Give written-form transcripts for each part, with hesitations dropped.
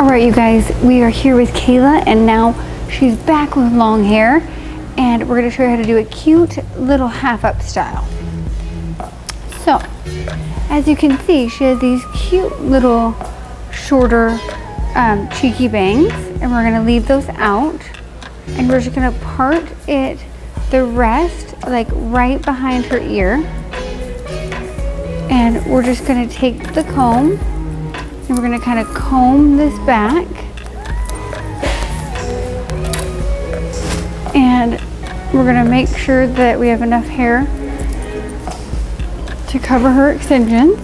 All right, you guys, we are here with Kayla, and now she's back with long hair, and we're gonna show you how to do a cute little half up style. So, as you can see, she has these cute little shorter cheeky bangs, and we're gonna leave those out, and we're just gonna part it the rest like right behind her ear, and we're just gonna take the comb and we're gonna kind of comb this back, and we're gonna make sure that we have enough hair to cover her extensions.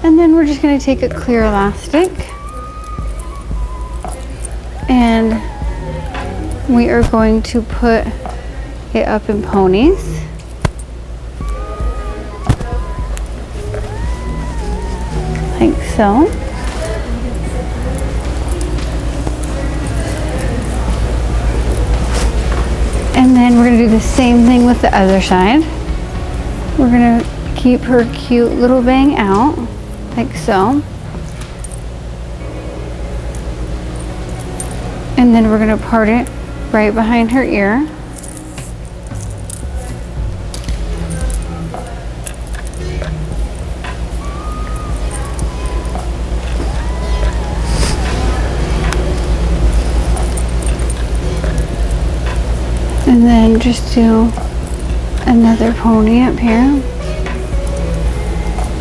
And then we're just gonna take a clear elastic and we are going to put it up in ponies. Like so. And then we're gonna do the same thing with the other side. We're gonna keep her cute little bang out, like so. And then we're gonna part it right behind her ear. And then just do another pony up here.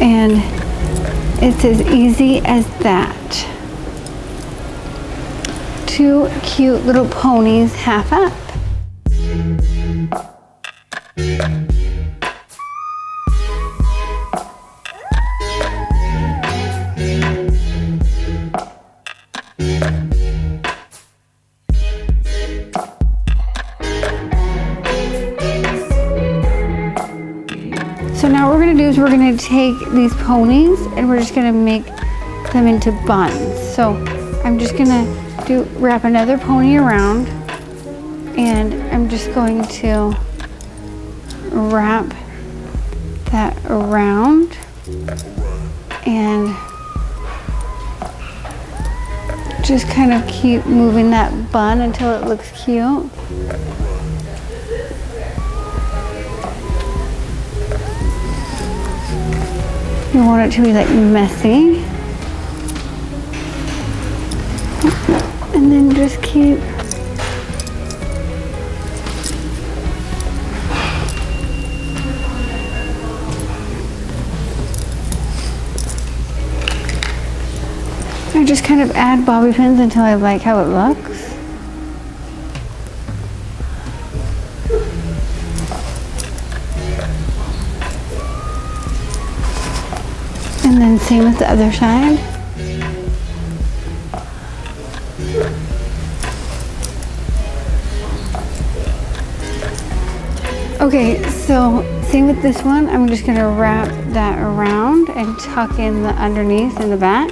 And it's as easy as that. 2 cute little ponies half up. So now what we're gonna do is we're gonna take these ponies and we're just gonna make them into buns. So I'm just gonna wrap another pony around, and I'm just going to wrap that around and just kind of keep moving that bun until it looks cute. You want it to be like messy. And then just keep I just kind of add bobby pins until I like how it looks. And then same with the other side. Okay, so same with this one. I'm just gonna wrap that around and tuck in the underneath and the back.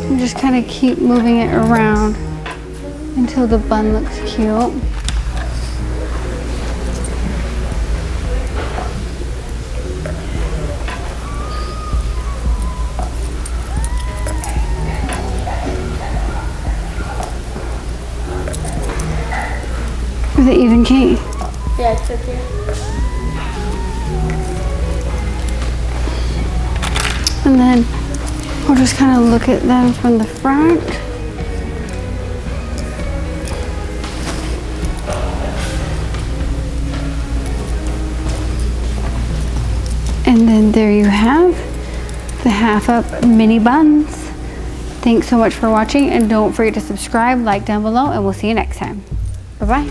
And just kind of keep moving it around until the bun looks cute. Is it even, Kate? Yeah, it's okay. And then we'll just kind of look at them from the front. And then there you have the half up mini buns. Thanks so much for watching, and don't forget to subscribe, like down below, and we'll see you next time. Bye-bye.